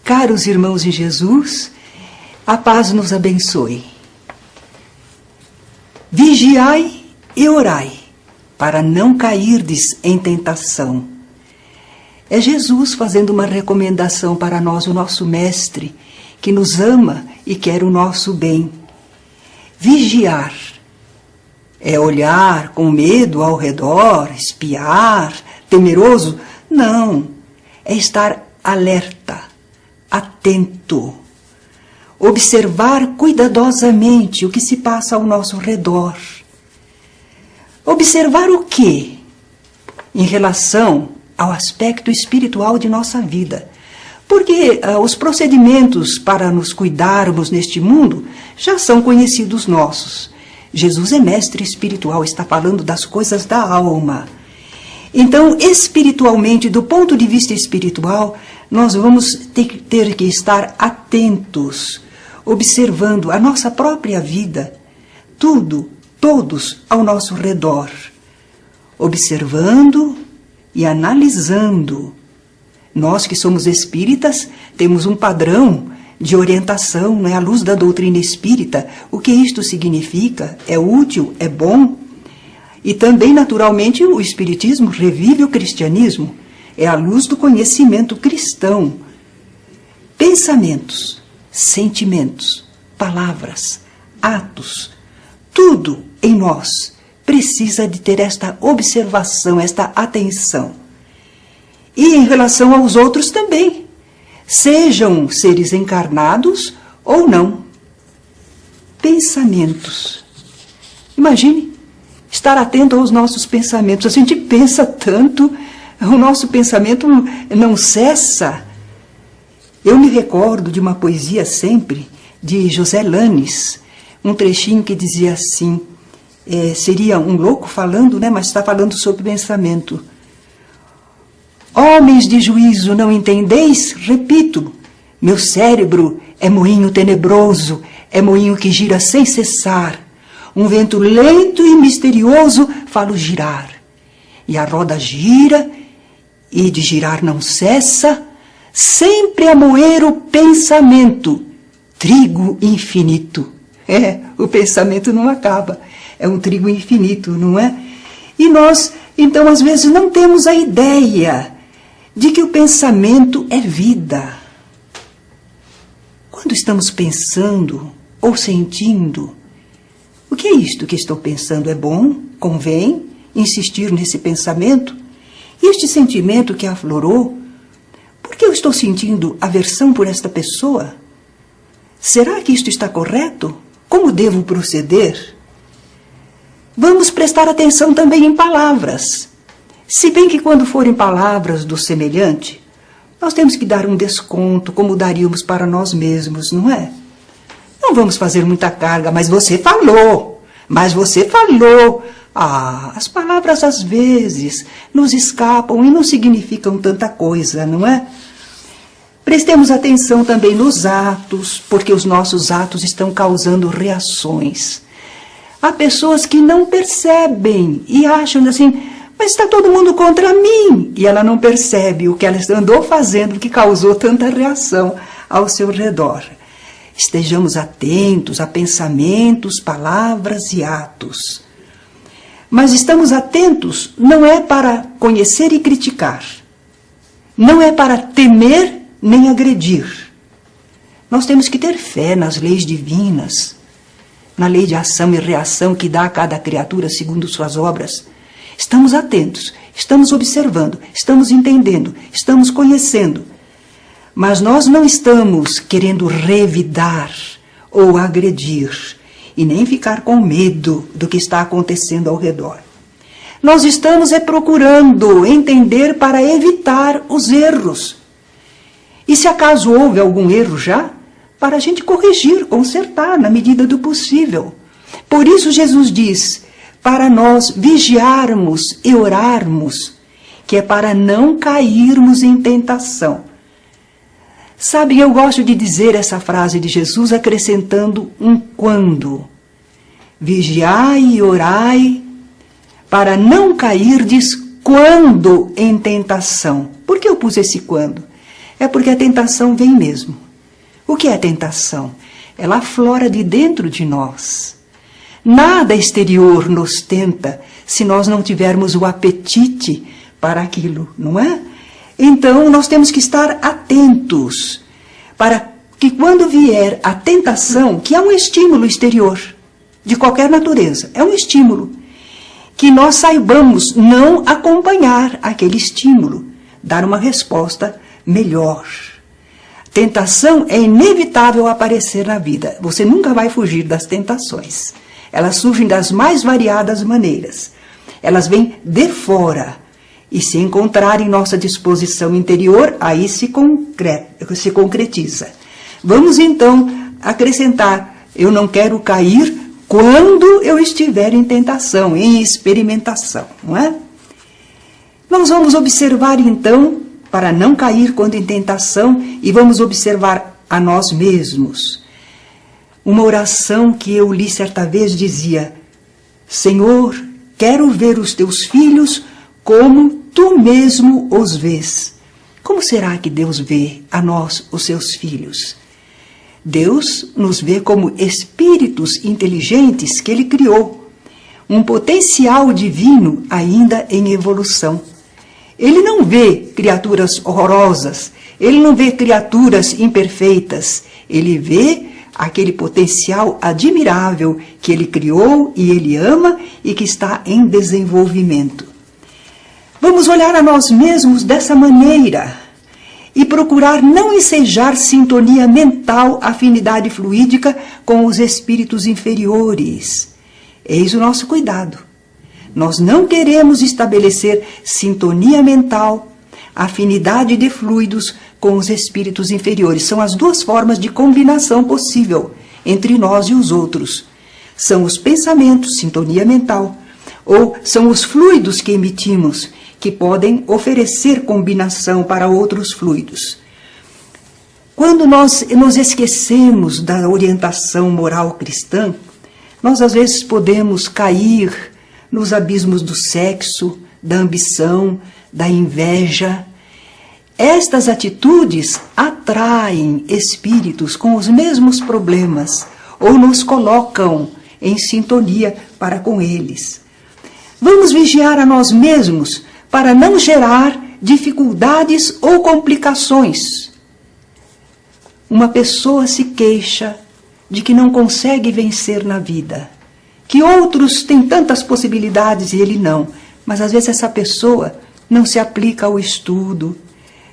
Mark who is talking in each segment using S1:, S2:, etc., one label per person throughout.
S1: Caros irmãos em Jesus, a paz nos abençoe. Vigiai e orai, para não cairdes em tentação. É Jesus fazendo uma recomendação para nós, o nosso Mestre, que nos ama e quer o nosso bem. Vigiar é olhar com medo ao redor, espiar, temeroso? Não, é estar alerta, atento, observar cuidadosamente o que se passa ao nosso redor. Observar o quê? Em relação ao aspecto espiritual de nossa vida. Porque os procedimentos para nos cuidarmos neste mundo já são conhecidos nossos. Jesus é mestre espiritual, está falando das coisas da alma. Então, espiritualmente, do ponto de vista espiritual, nós vamos ter que estar atentos, observando a nossa própria vida, tudo, todos ao nosso redor, observando e analisando. Nós que somos espíritas temos um padrão de orientação, não é? À luz da doutrina espírita, o que isto significa? É útil? É bom? E também, naturalmente, o espiritismo revive o cristianismo. É a luz do conhecimento cristão. Pensamentos, sentimentos, palavras, atos, tudo em nós precisa de ter esta observação, esta atenção. E em relação aos outros também, sejam seres encarnados ou não. Pensamentos. Imagine estar atento aos nossos pensamentos. A gente pensa tanto, o nosso pensamento não cessa. Eu me recordo de uma poesia sempre, de José Lanes, um trechinho que dizia assim, seria um louco falando, né, mas está falando sobre pensamento. Homens de juízo, não entendeis? Repito, meu cérebro é moinho tenebroso, é moinho que gira sem cessar. Um vento lento e misterioso falo girar. E a roda gira, e de girar não cessa, sempre a moer o pensamento, trigo infinito. O pensamento não acaba, é um trigo infinito, não é? E nós, então, às vezes não temos a ideia de que o pensamento é vida. Quando estamos pensando ou sentindo, o que é isto que estou pensando? É bom? Convém insistir nesse pensamento? E este sentimento que aflorou, por que eu estou sentindo aversão por esta pessoa? Será que isto está correto? Como devo proceder? Vamos prestar atenção também em palavras. Se bem que quando forem palavras do semelhante, nós temos que dar um desconto, como daríamos para nós mesmos, não é? Não vamos fazer muita carga, mas você falou. As palavras às vezes nos escapam e não significam tanta coisa, não é? Prestemos atenção também nos atos, porque os nossos atos estão causando reações. Há pessoas que não percebem e acham assim, mas está todo mundo contra mim. E ela não percebe o que ela andou fazendo que causou tanta reação ao seu redor. Estejamos atentos a pensamentos, palavras e atos. Mas estamos atentos não é para conhecer e criticar. Não é para temer nem agredir. Nós temos que ter fé nas leis divinas, na lei de ação e reação que dá a cada criatura segundo suas obras. Estamos atentos, estamos observando, estamos entendendo, estamos conhecendo. Mas nós não estamos querendo revidar ou agredir e nem ficar com medo do que está acontecendo ao redor. Nós estamos procurando entender para evitar os erros. E se acaso houve algum erro já, para a gente corrigir, consertar na medida do possível. Por isso Jesus diz, para nós vigiarmos e orarmos, que é para não cairmos em tentação. Sabem, eu gosto de dizer essa frase de Jesus acrescentando um quando. Vigiai e orai, para não cairdes quando em tentação. Por que eu pus esse quando? é porque a tentação vem mesmo. O que é tentação? Ela aflora de dentro de nós. Nada exterior nos tenta se nós não tivermos o apetite para aquilo, não é? Então, nós temos que estar atentos para que quando vier a tentação, que é um estímulo exterior, de qualquer natureza, é um estímulo, que nós saibamos não acompanhar aquele estímulo, dar uma resposta melhor. Tentação é inevitável aparecer na vida. Você nunca vai fugir das tentações. Elas surgem das mais variadas maneiras. Elas vêm de fora. E se encontrar em nossa disposição interior, aí se concretiza. Vamos então acrescentar, eu não quero cair quando eu estiver em tentação, em experimentação, não é? Nós vamos observar então, para não cair quando em tentação, e vamos observar a nós mesmos. Uma oração que eu li certa vez dizia: Senhor, quero ver os teus filhos como tu mesmo os vês. Como será que Deus vê a nós, os seus filhos? Deus nos vê como espíritos inteligentes que Ele criou, um potencial divino ainda em evolução. Ele não vê criaturas horrorosas, Ele não vê criaturas imperfeitas, Ele vê aquele potencial admirável que Ele criou e Ele ama e que está em desenvolvimento. Vamos olhar a nós mesmos dessa maneira e procurar não ensejar sintonia mental, afinidade fluídica com os espíritos inferiores. Eis o nosso cuidado. Nós não queremos estabelecer sintonia mental, afinidade de fluidos com os espíritos inferiores. São as duas formas de combinação possível entre nós e os outros. São os pensamentos, sintonia mental, ou são os fluidos que emitimos, que podem oferecer combinação para outros fluidos. Quando nós nos esquecemos da orientação moral cristã, nós às vezes podemos cair nos abismos do sexo, da ambição, da inveja. Estas atitudes atraem espíritos com os mesmos problemas ou nos colocam em sintonia para com eles. Vamos vigiar a nós mesmos para não gerar dificuldades ou complicações. Uma pessoa se queixa de que não consegue vencer na vida, que outros têm tantas possibilidades e ele não, mas às vezes essa pessoa não se aplica ao estudo,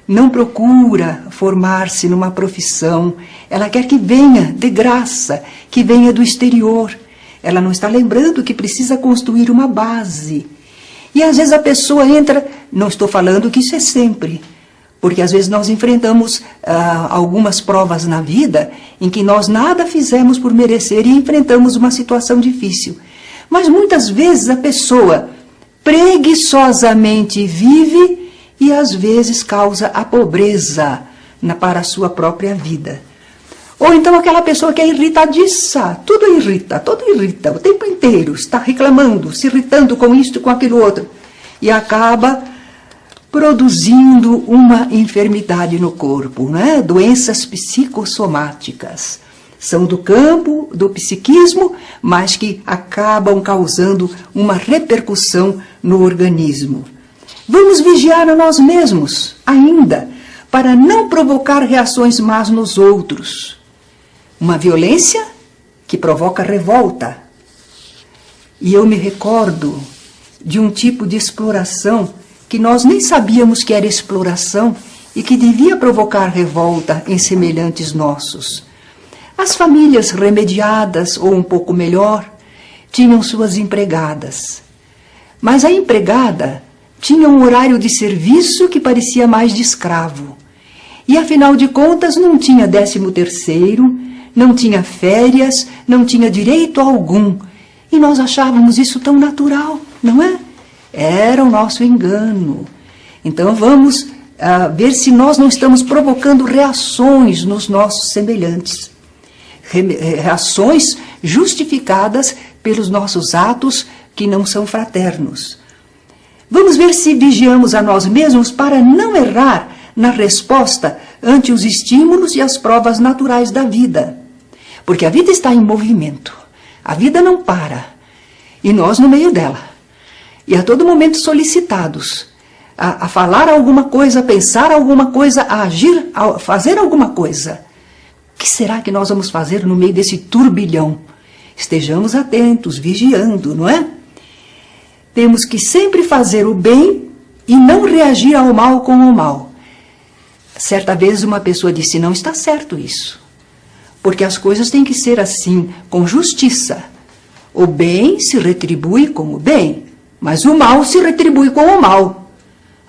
S1: não procura formar-se numa profissão, ela quer que venha de graça, que venha do exterior. Ela não está lembrando que precisa construir uma base. E às vezes a pessoa entra, não estou falando que isso é sempre, porque às vezes nós enfrentamos algumas provas na vida em que nós nada fizemos por merecer e enfrentamos uma situação difícil. Mas muitas vezes a pessoa preguiçosamente vive e às vezes causa a pobreza para a sua própria vida. Ou então aquela pessoa que é irritadiça, tudo irrita o tempo inteiro, está reclamando, se irritando com isto, com aquilo outro, e acaba produzindo uma enfermidade no corpo, né? Doenças psicossomáticas. São do campo do psiquismo, mas que acabam causando uma repercussão no organismo. Vamos vigiar a nós mesmos, ainda, para não provocar reações más nos outros. Uma violência que provoca revolta. E eu me recordo de um tipo de exploração que nós nem sabíamos que era exploração e que devia provocar revolta em semelhantes nossos. As famílias remediadas, ou um pouco melhor, tinham suas empregadas. Mas a empregada tinha um horário de serviço que parecia mais de escravo. E, afinal de contas, não tinha 13º, não tinha férias, não tinha direito algum. E nós achávamos isso tão natural, não é? Era o nosso engano. Então vamos ver se nós não estamos provocando reações nos nossos semelhantes. Reações justificadas pelos nossos atos que não são fraternos. Vamos ver se vigiamos a nós mesmos para não errar na resposta ante os estímulos e as provas naturais da vida. Porque a vida está em movimento. A vida não para. E nós no meio dela. E a todo momento solicitados a falar alguma coisa, a pensar alguma coisa, a agir, a fazer alguma coisa. O que será que nós vamos fazer no meio desse turbilhão? Estejamos atentos, vigiando, não é? Temos que sempre fazer o bem e não reagir ao mal com o mal. Certa vez uma pessoa disse, não está certo isso. Porque as coisas têm que ser assim, com justiça. O bem se retribui com o bem, mas o mal se retribui com o mal.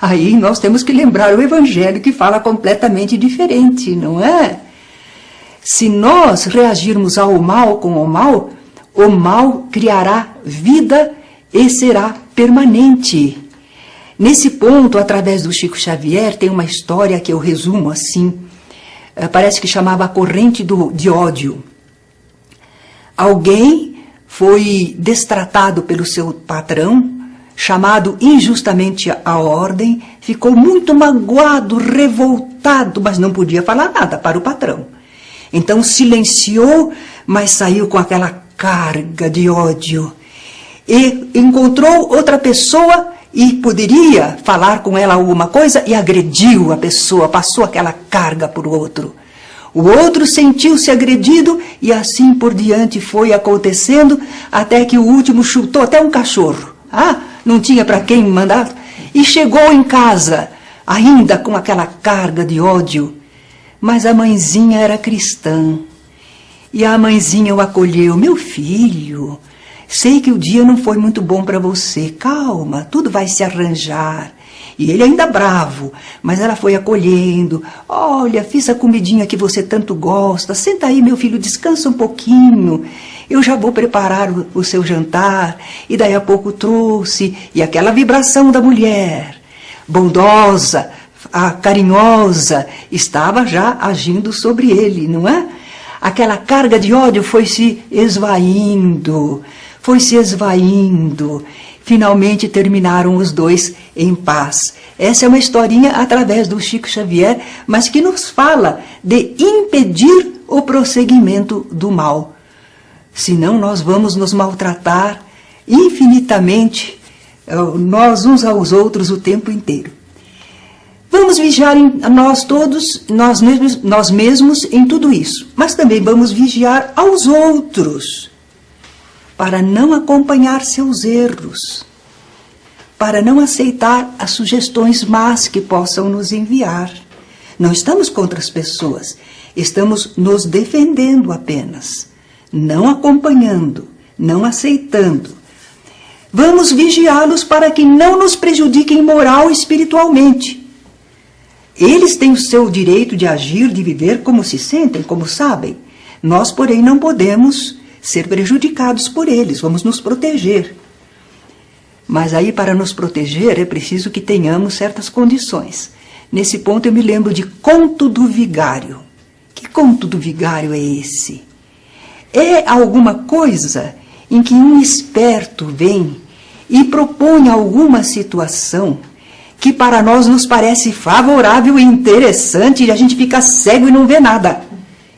S1: Aí nós temos que lembrar o Evangelho que fala completamente diferente, não é? Se nós reagirmos ao mal com o mal criará vida e será permanente. Nesse ponto, através do Chico Xavier, tem uma história que eu resumo assim, parece que chamava a corrente de ódio. Alguém foi destratado pelo seu patrão, chamado injustamente à ordem, ficou muito magoado, revoltado, mas não podia falar nada para o patrão. Então silenciou, mas saiu com aquela carga de ódio. E encontrou outra pessoa e poderia falar com ela alguma coisa e agrediu a pessoa, passou aquela carga para o outro. O outro sentiu-se agredido e assim por diante foi acontecendo até que o último chutou até um cachorro. Não tinha para quem mandar. E chegou em casa, ainda com aquela carga de ódio. Mas a mãezinha era cristã. E a mãezinha o acolheu. Meu filho, sei que o dia não foi muito bom para você. Calma, tudo vai se arranjar. E ele ainda bravo, mas ela foi acolhendo. Olha, fiz a comidinha que você tanto gosta. Senta aí, meu filho, descansa um pouquinho. Eu já vou preparar o seu jantar. E daí a pouco trouxe. E aquela vibração da mulher, bondosa, carinhosa, estava já agindo sobre ele, não é? Aquela carga de ódio foi se esvaindo. Finalmente terminaram os dois em paz. Essa é uma historinha através do Chico Xavier, mas que nos fala de impedir o prosseguimento do mal. Senão nós vamos nos maltratar infinitamente, nós uns aos outros o tempo inteiro. Vamos vigiar nós todos, nós mesmos em tudo isso, mas também vamos vigiar aos outros, para não acompanhar seus erros, para não aceitar as sugestões más que possam nos enviar. Não estamos contra as pessoas, estamos nos defendendo apenas, não acompanhando, não aceitando. Vamos vigiá-los para que não nos prejudiquem moral e espiritualmente. Eles têm o seu direito de agir, de viver como se sentem, como sabem. Nós, porém, não podemos ser prejudicados por eles, vamos nos proteger. Mas aí, para nos proteger, é preciso que tenhamos certas condições. Nesse ponto, eu me lembro de Conto do Vigário. Que conto do vigário é esse? É alguma coisa em que um esperto vem e propõe alguma situação que para nós nos parece favorável e interessante, e a gente fica cego e não vê nada.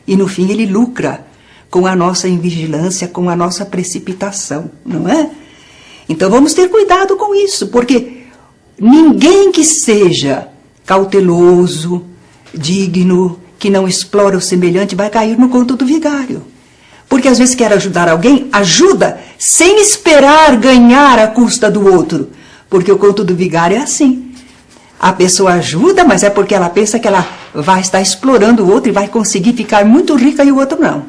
S1: E no fim ele lucra com a nossa invigilância, com a nossa precipitação, não é? Então vamos ter cuidado com isso, porque ninguém que seja cauteloso, digno, que não explora o semelhante, vai cair no conto do vigário. Porque às vezes quer ajudar alguém, ajuda sem esperar ganhar à custa do outro. Porque o conto do vigário é assim. A pessoa ajuda, mas é porque ela pensa que ela vai estar explorando o outro e vai conseguir ficar muito rica e o outro não.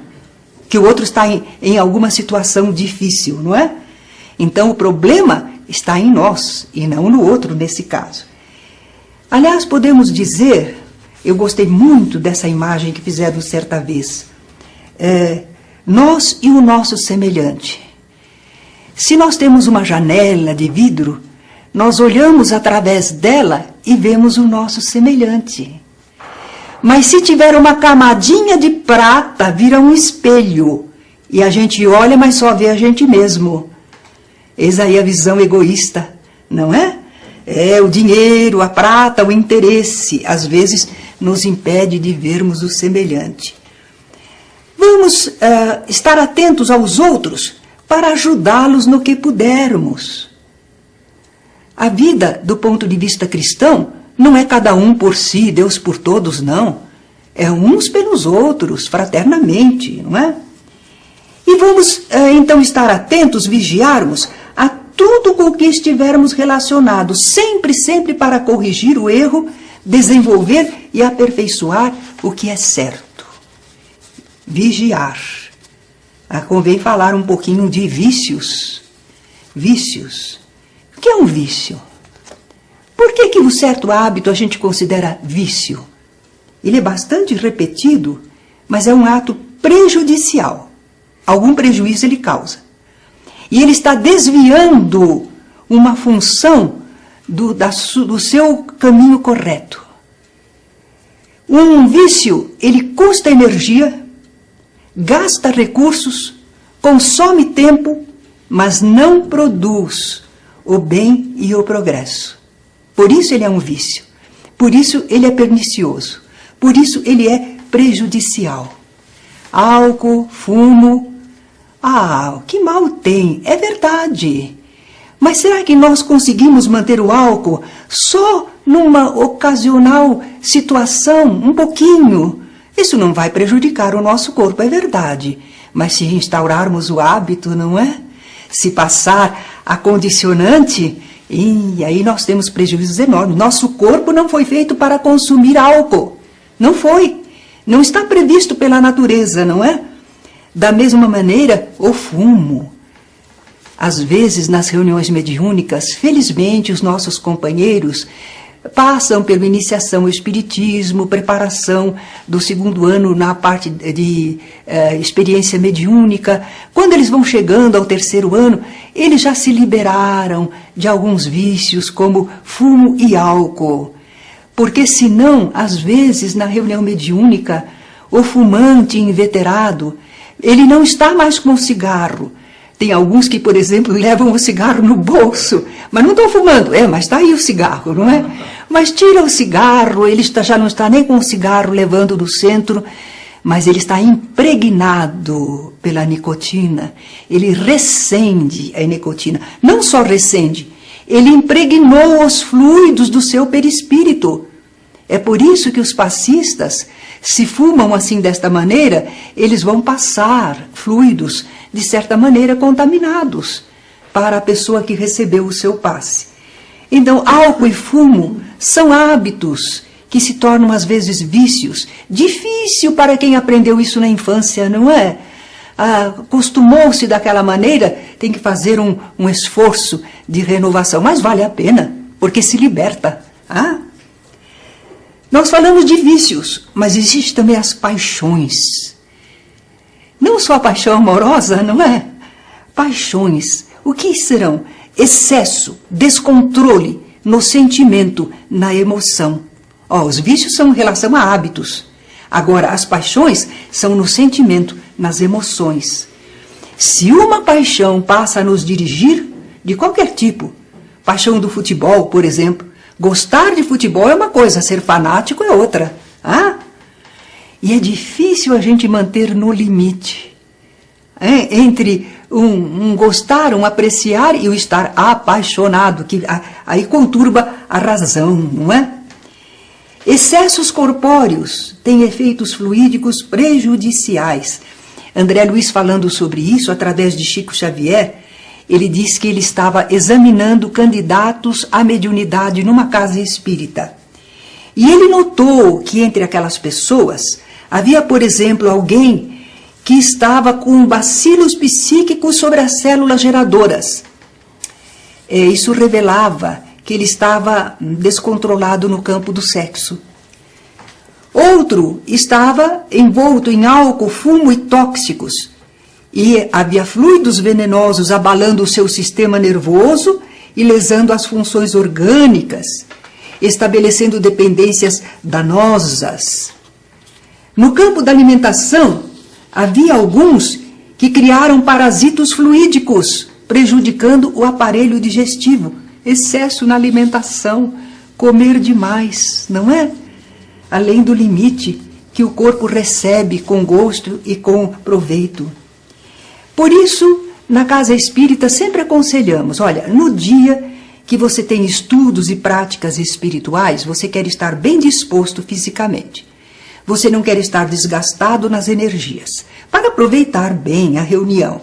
S1: Que o outro está em alguma situação difícil, não é? Então o problema está em nós e não no outro nesse caso. Aliás, podemos dizer, eu gostei muito dessa imagem que fizeram certa vez, nós e o nosso semelhante. Se nós temos uma janela de vidro, nós olhamos através dela e vemos o nosso semelhante. Mas se tiver uma camadinha de prata, vira um espelho. E a gente olha, mas só vê a gente mesmo. Eis aí a visão egoísta, não é? É o dinheiro, a prata, o interesse. Às vezes nos impede de vermos o semelhante. Vamos estar atentos aos outros para ajudá-los no que pudermos. A vida, do ponto de vista cristão, não é cada um por si, Deus por todos, não. É uns pelos outros, fraternamente, não é? E vamos, então, estar atentos, vigiarmos a tudo com que estivermos relacionados, sempre para corrigir o erro, desenvolver e aperfeiçoar o que é certo. Vigiar. Convém falar um pouquinho de vícios. Vícios. O que é um vício? Por que o certo hábito a gente considera vício? Ele é bastante repetido, mas é um ato prejudicial. Algum prejuízo ele causa. E ele está desviando uma função do seu caminho correto. Um vício, ele custa energia, gasta recursos, consome tempo, mas não produz o bem e o progresso. Por isso ele é um vício. Por isso ele é pernicioso. Por isso ele é prejudicial. Álcool, fumo. Que mal tem? É verdade. Mas será que nós conseguimos manter o álcool só numa ocasional situação, um pouquinho? Isso não vai prejudicar o nosso corpo, é verdade. Mas se instaurarmos o hábito, não é? Se passar a condicionante, e aí nós temos prejuízos enormes. Nosso corpo não foi feito para consumir álcool. Não foi. Não está previsto pela natureza, não é? Da mesma maneira, o fumo. Às vezes, nas reuniões mediúnicas, felizmente, os nossos companheiros passam pela iniciação ao espiritismo, preparação do 2º ano na parte de experiência mediúnica. Quando eles vão chegando ao 3º ano, eles já se liberaram de alguns vícios, como fumo e álcool. Porque senão, às vezes, na reunião mediúnica, o fumante inveterado, ele não está mais com o cigarro. Tem alguns que, por exemplo, levam o cigarro no bolso, mas não estão fumando. Mas está aí o cigarro, não é? Mas tira o cigarro, ele já não está nem com o cigarro levando no centro, mas ele está impregnado pela nicotina. Ele recende a nicotina. Não só recende, ele impregnou os fluidos do seu perispírito. É por isso que os passistas, se fumam assim desta maneira, eles vão passar fluidos, de certa maneira, contaminados para a pessoa que recebeu o seu passe. Então, álcool e fumo são hábitos que se tornam, às vezes, vícios. Difícil para quem aprendeu isso na infância, não é? Acostumou-se daquela maneira, tem que fazer um esforço de renovação, mas vale a pena, porque se liberta. Nós falamos de vícios, mas existem também as paixões. Não só a paixão amorosa, não é? Paixões. O que serão? Excesso, descontrole no sentimento, na emoção. Os vícios são em relação a hábitos. Agora, as paixões são no sentimento, nas emoções. Se uma paixão passa a nos dirigir, de qualquer tipo, paixão do futebol, por exemplo, gostar de futebol é uma coisa, ser fanático é outra. E é difícil a gente manter no limite. Entre um gostar, um apreciar e o estar apaixonado, que aí conturba a razão, não é? Excessos corpóreos têm efeitos fluídicos prejudiciais. André Luiz, falando sobre isso, através de Chico Xavier, ele diz que ele estava examinando candidatos à mediunidade numa casa espírita. E ele notou que entre aquelas pessoas havia, por exemplo, alguém que estava com bacilos psíquicos sobre as células geradoras. Isso revelava que ele estava descontrolado no campo do sexo. Outro estava envolto em álcool, fumo e tóxicos. E havia fluidos venenosos abalando o seu sistema nervoso e lesando as funções orgânicas, estabelecendo dependências danosas. No campo da alimentação, havia alguns que criaram parasitos fluídicos, prejudicando o aparelho digestivo. Excesso na alimentação, comer demais, não é? além do limite que o corpo recebe com gosto e com proveito. Por isso, na casa espírita sempre aconselhamos, olha, no dia que você tem estudos e práticas espirituais, você quer estar bem disposto fisicamente. Você não quer estar desgastado nas energias, para aproveitar bem a reunião.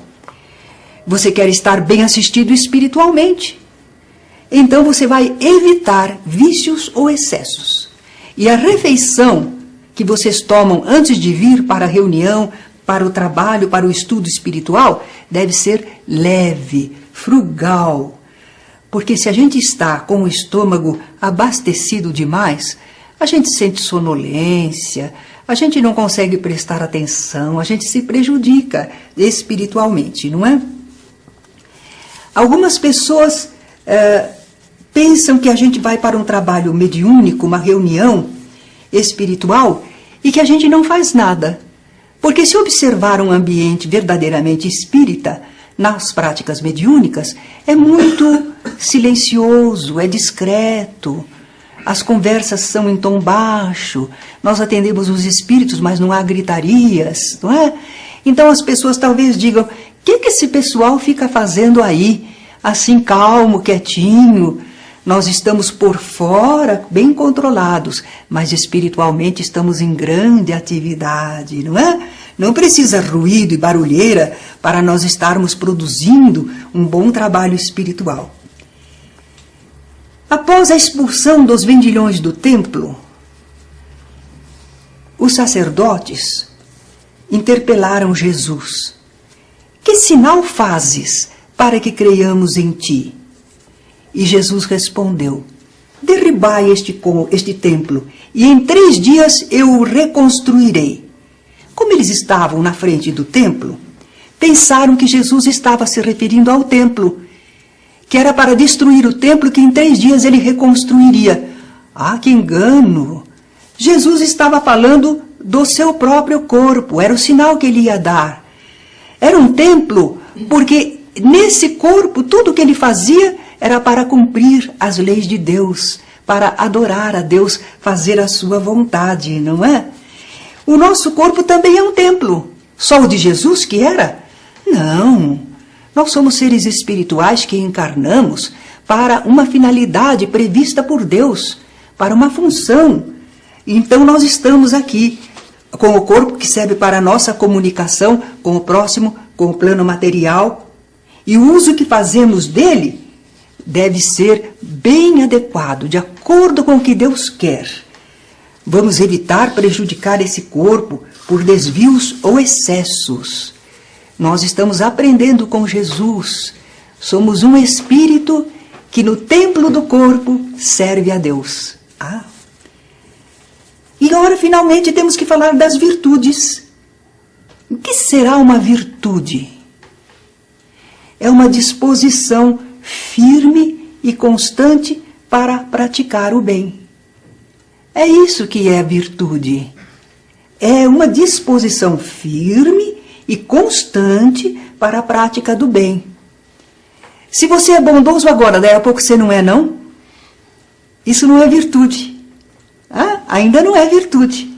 S1: Você quer estar bem assistido espiritualmente. Então você vai evitar vícios ou excessos. E a refeição que vocês tomam antes de vir para a reunião, para o trabalho, para o estudo espiritual, deve ser leve, frugal. Porque se a gente está com o estômago abastecido demais, a gente sente sonolência, a gente não consegue prestar atenção, a gente se prejudica espiritualmente, não é? Algumas pessoas pensam que a gente vai para um trabalho mediúnico, uma reunião espiritual, e que a gente não faz nada. Porque se observar um ambiente verdadeiramente espírita, nas práticas mediúnicas, é muito silencioso, é discreto, as conversas são em tom baixo, nós atendemos os espíritos, mas não há gritarias, não é? Então as pessoas talvez digam, o que esse pessoal fica fazendo aí, assim calmo, quietinho? Nós estamos por fora, bem controlados, mas espiritualmente estamos em grande atividade, não é? Não precisa ruído e barulheira para nós estarmos produzindo um bom trabalho espiritual. Após a expulsão dos vendilhões do templo, os sacerdotes interpelaram Jesus. Que sinal fazes para que creiamos em ti? E Jesus respondeu, derribai este templo, e em 3 dias eu o reconstruirei. Como eles estavam na frente do templo, pensaram que Jesus estava se referindo ao templo, que era para destruir o templo que em 3 dias ele reconstruiria. Ah, que engano! Jesus estava falando do seu próprio corpo, era o sinal que ele ia dar. Era um templo, porque nesse corpo tudo o que ele fazia era para cumprir as leis de Deus, para adorar a Deus, fazer a sua vontade, não é? O nosso corpo também é um templo. Só o de Jesus que era? Não. Nós somos seres espirituais que encarnamos para uma finalidade prevista por Deus, para uma função. Então nós estamos aqui com o corpo que serve para a nossa comunicação com o próximo, com o plano material. E o uso que fazemos dele deve ser bem adequado, de acordo com o que Deus quer. Vamos evitar prejudicar esse corpo por desvios ou excessos. Nós estamos aprendendo com Jesus. Somos um espírito que no templo do corpo serve a Deus. E agora, finalmente, temos que falar das virtudes. O que será uma virtude? É uma disposição firme e constante para praticar o bem. É isso que é a virtude. É uma disposição firme e constante para a prática do bem. Se você é bondoso agora, daí a pouco você não é, não? Isso não é virtude. Ainda não é virtude.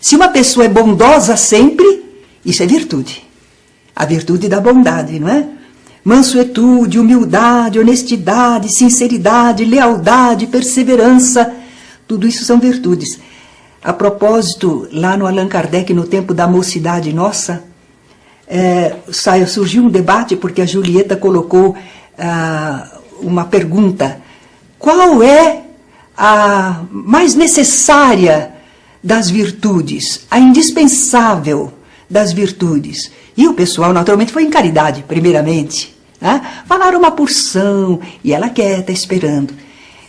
S1: Se uma pessoa é bondosa sempre, isso é virtude. A virtude da bondade, não é? Mansuetude, humildade, honestidade, sinceridade, lealdade, perseverança, tudo isso são virtudes. A propósito, lá no Allan Kardec, no tempo da mocidade nossa, surgiu um debate porque a Julieta colocou uma pergunta. Qual é a mais necessária das virtudes, a indispensável das virtudes? E o pessoal, naturalmente, foi em caridade, primeiramente. Falaram uma porção, e ela quieta, esperando.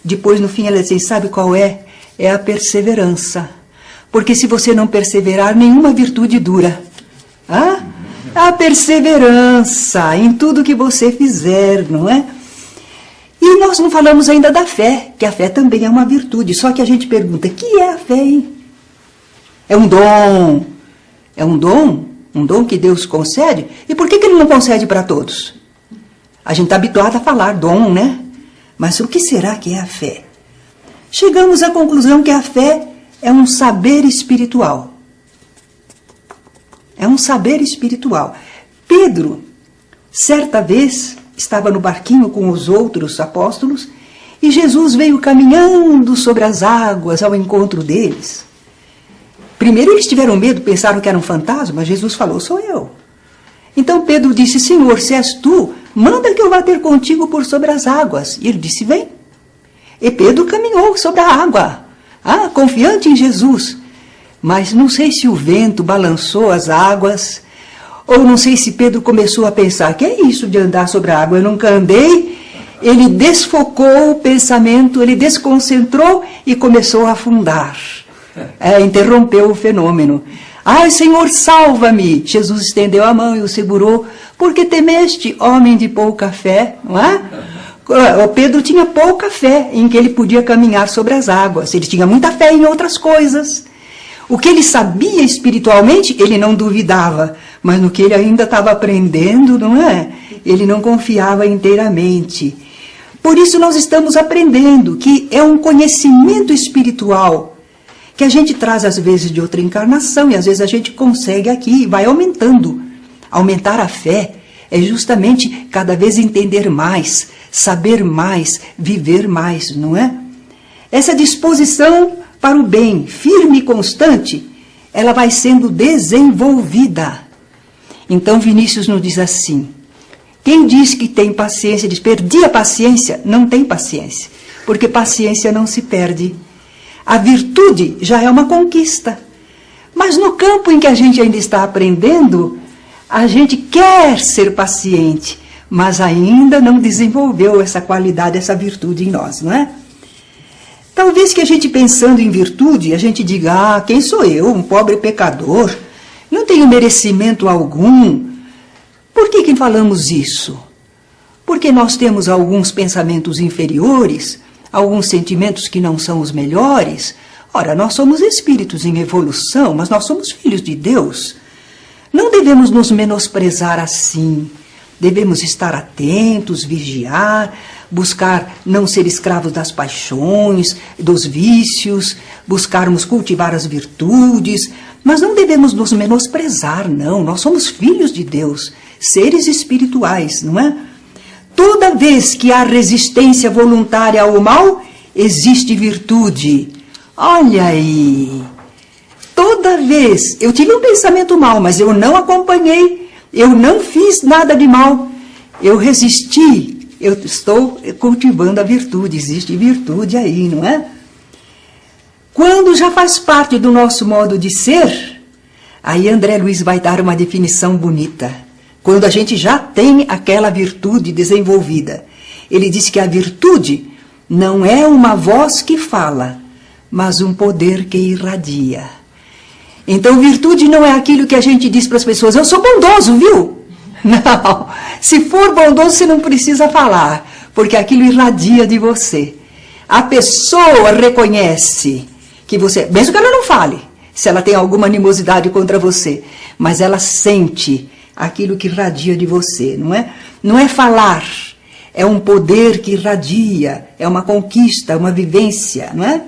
S1: Depois, no fim, ela disse, sabe qual é? É a perseverança. Porque se você não perseverar, nenhuma virtude dura. A perseverança em tudo que você fizer, não é? E nós não falamos ainda da fé, que a fé também é uma virtude. Só que a gente pergunta, o que é a fé, hein? É um dom. É um dom? Um dom que Deus concede? E por que Ele não concede para todos? A gente está habituado a falar dom, né? Mas o que será que é a fé? Chegamos à conclusão que a fé é um saber espiritual. É um saber espiritual. Pedro, certa vez, estava no barquinho com os outros apóstolos e Jesus veio caminhando sobre as águas ao encontro deles. Primeiro eles tiveram medo, pensaram que era um fantasma, mas Jesus falou, sou eu. Então Pedro disse, Senhor, se és tu, manda que eu vá ter contigo por sobre as águas. E ele disse, vem. E Pedro caminhou sobre a água, confiante em Jesus. Mas não sei se o vento balançou as águas, ou não sei se Pedro começou a pensar, que é isso de andar sobre a água? Eu nunca andei. Ele desfocou o pensamento, ele desconcentrou e começou a afundar. Interrompeu o fenômeno. Ai, Senhor, salva-me! Jesus estendeu a mão e o segurou. Porque temeste, homem de pouca fé, não é? O Pedro tinha pouca fé em que ele podia caminhar sobre as águas. Ele tinha muita fé em outras coisas. O que ele sabia espiritualmente, ele não duvidava. Mas no que ele ainda estava aprendendo, não é? Ele não confiava inteiramente. Por isso nós estamos aprendendo que é um conhecimento espiritual que a gente traz às vezes de outra encarnação e às vezes a gente consegue aqui e vai aumentando. Aumentar a fé é justamente cada vez entender mais, saber mais, viver mais, não é? Essa disposição para o bem, firme e constante, ela vai sendo desenvolvida. Então Vinícius nos diz assim, quem diz que tem paciência, diz perdi a paciência, não tem paciência, porque paciência não se perde. A virtude já é uma conquista. Mas no campo em que a gente ainda está aprendendo, a gente quer ser paciente, mas ainda não desenvolveu essa qualidade, essa virtude em nós, não é? Talvez que a gente pensando em virtude, a gente diga, quem sou eu, um pobre pecador? Não tenho merecimento algum. Por que falamos isso? Porque nós temos alguns pensamentos inferiores, alguns sentimentos que não são os melhores. Ora, nós somos espíritos em evolução, mas nós somos filhos de Deus. Não devemos nos menosprezar assim. Devemos estar atentos, vigiar, buscar não ser escravos das paixões, dos vícios, buscarmos cultivar as virtudes, mas não devemos nos menosprezar, não. Nós somos filhos de Deus, seres espirituais, não é? Toda vez que há resistência voluntária ao mal, existe virtude. Olha aí. Toda vez. Eu tive um pensamento mal, mas eu não acompanhei. Eu não fiz nada de mal. Eu resisti. Eu estou cultivando a virtude. Existe virtude aí, não é? Quando já faz parte do nosso modo de ser, aí André Luiz vai dar uma definição bonita. Quando a gente já tem aquela virtude desenvolvida. Ele diz que a virtude não é uma voz que fala, mas um poder que irradia. Então, virtude não é aquilo que a gente diz para as pessoas, eu sou bondoso, viu? Não, se for bondoso você não precisa falar, porque aquilo irradia de você. A pessoa reconhece que você, mesmo que ela não fale, se ela tem alguma animosidade contra você, mas ela sente aquilo que irradia de você, não é? Não é falar, é um poder que irradia, é uma conquista, é uma vivência, não é?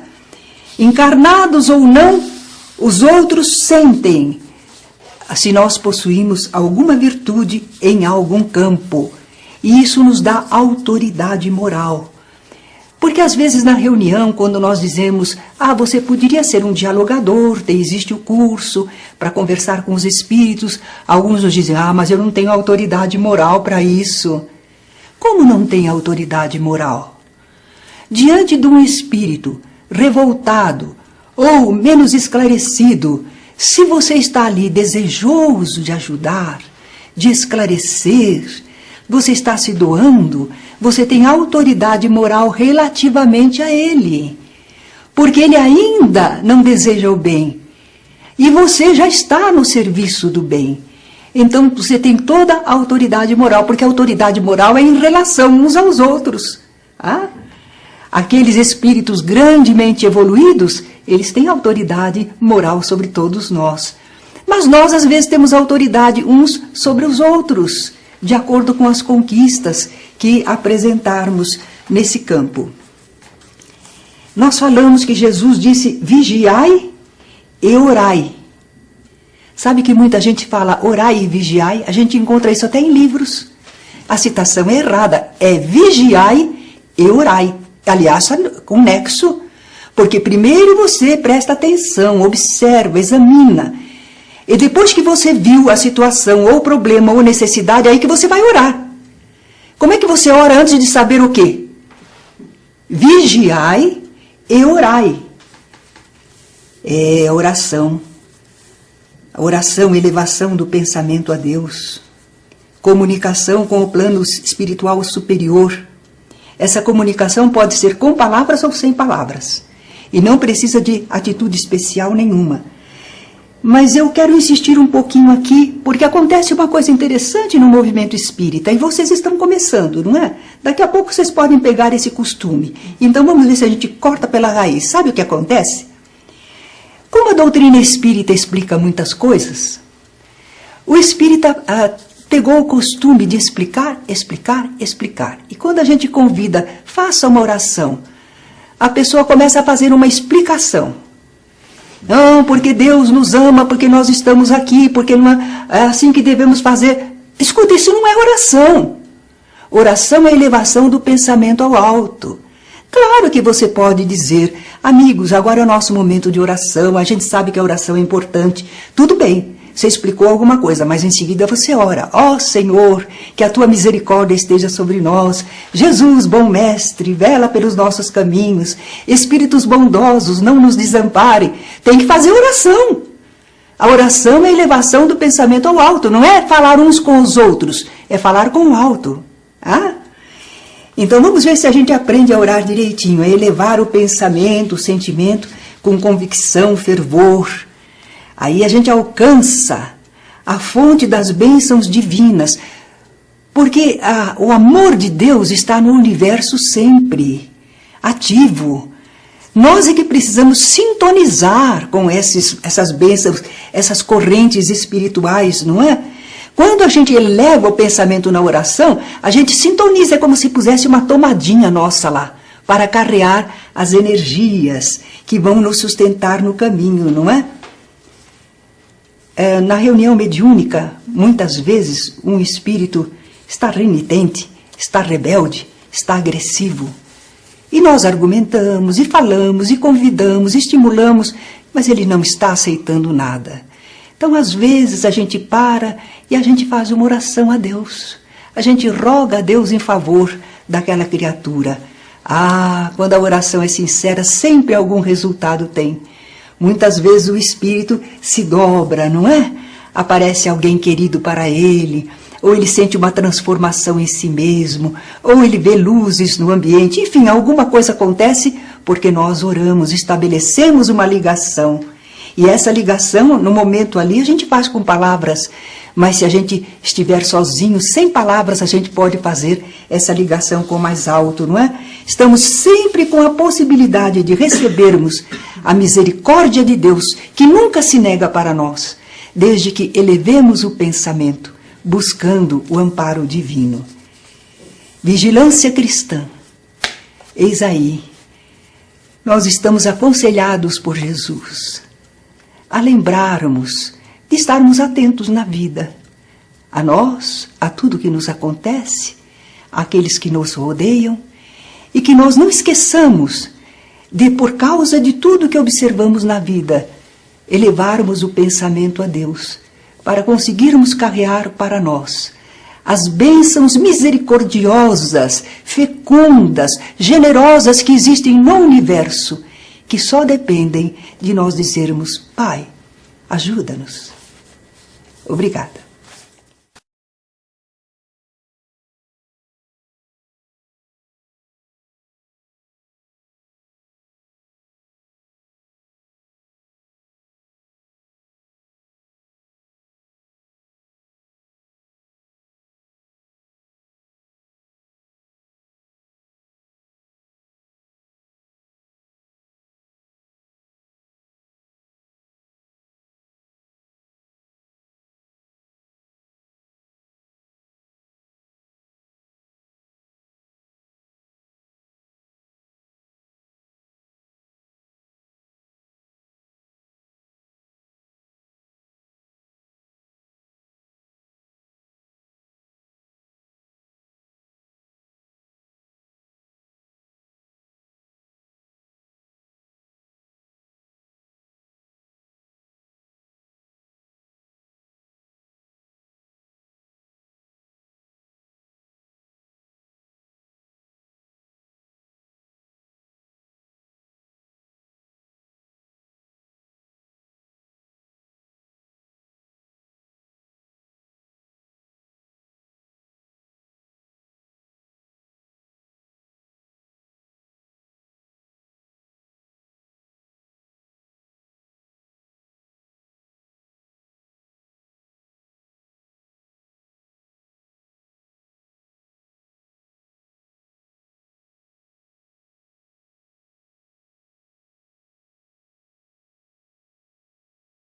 S1: Encarnados ou não, os outros sentem se nós possuímos alguma virtude em algum campo. E isso nos dá autoridade moral. Porque às vezes na reunião, quando nós dizemos, você poderia ser um dialogador, existe o curso para conversar com os espíritos, alguns nos dizem, mas eu não tenho autoridade moral para isso. Como não tem autoridade moral? Diante de um espírito revoltado ou menos esclarecido, se você está ali desejoso de ajudar, de esclarecer, você está se doando, você tem autoridade moral relativamente a ele. Porque ele ainda não deseja o bem. E você já está no serviço do bem. Então você tem toda a autoridade moral, porque a autoridade moral é em relação uns aos outros. Aqueles espíritos grandemente evoluídos, eles têm autoridade moral sobre todos nós. Mas nós às vezes temos autoridade uns sobre os outros, de acordo com as conquistas que apresentarmos nesse campo. nós falamos que Jesus disse, vigiai e orai. Sabe que muita gente fala orai e vigiai? A gente encontra isso até em livros. A citação é errada, é vigiai e orai. Aliás, com nexo, porque primeiro você presta atenção, observa, examina. E depois que você viu a situação, ou problema, ou necessidade, é aí que você vai orar. Como é que você ora antes de saber o quê? Vigiai e orai. É oração. Oração, elevação do pensamento a Deus. Comunicação com o plano espiritual superior. Essa comunicação pode ser com palavras ou sem palavras. E não precisa de atitude especial nenhuma. Mas eu quero insistir um pouquinho aqui, porque acontece uma coisa interessante no movimento espírita, e vocês estão começando, não é? Daqui a pouco vocês podem pegar esse costume. Então vamos ver se a gente corta pela raiz. Sabe o que acontece? Como a doutrina espírita explica muitas coisas, o espírita pegou o costume de explicar. E quando a gente convida, faça uma oração, a pessoa começa a fazer uma explicação. Não, porque Deus nos ama, porque nós estamos aqui, porque não é assim que devemos fazer. Escuta, isso não é oração. Oração é a elevação do pensamento ao alto. Claro que você pode dizer, amigos, agora é o nosso momento de oração, a gente sabe que a oração é importante. Tudo bem, você explicou alguma coisa, mas em seguida você ora. Ó Senhor, que a tua misericórdia esteja sobre nós. Jesus, bom mestre, vela pelos nossos caminhos. Espíritos bondosos, não nos desamparem. Tem que fazer oração. A oração é a elevação do pensamento ao alto, não é falar uns com os outros, é falar com o alto. Então vamos ver se a gente aprende a orar direitinho, a elevar o pensamento, o sentimento com convicção, fervor. Aí a gente alcança a fonte das bênçãos divinas, porque o amor de Deus está no universo sempre, ativo. Nós é que precisamos sintonizar com essas bênçãos, essas correntes espirituais, não é? Quando a gente eleva o pensamento na oração, a gente sintoniza, é como se pusesse uma tomadinha nossa lá, para carrear as energias que vão nos sustentar no caminho, não é? Na reunião mediúnica, muitas vezes, um espírito está renitente, está rebelde, está agressivo. E nós argumentamos, e falamos, e convidamos, e estimulamos, mas ele não está aceitando nada. Então, às vezes, a gente para e a gente faz uma oração a Deus. A gente roga a Deus em favor daquela criatura. Quando a oração é sincera, sempre algum resultado tem. Muitas vezes o espírito se dobra, não é? Aparece alguém querido para ele, ou ele sente uma transformação em si mesmo, ou ele vê luzes no ambiente. Enfim, alguma coisa acontece porque nós oramos, estabelecemos uma ligação. E essa ligação, no momento ali, a gente faz com palavras, mas se a gente estiver sozinho, sem palavras, a gente pode fazer essa ligação com mais alto, não é? Estamos sempre com a possibilidade de recebermos a misericórdia de Deus, que nunca se nega para nós, desde que elevemos o pensamento, buscando o amparo divino. Vigilância cristã. Eis aí, nós estamos aconselhados por Jesus a lembrarmos de estarmos atentos na vida, a nós, a tudo que nos acontece, àqueles que nos rodeiam, e que nós não esqueçamos de, por causa de tudo que observamos na vida, elevarmos o pensamento a Deus, para conseguirmos carrear para nós as bênçãos misericordiosas, fecundas, generosas que existem no universo, que só dependem de nós dizermos, Pai, ajuda-nos. Obrigada.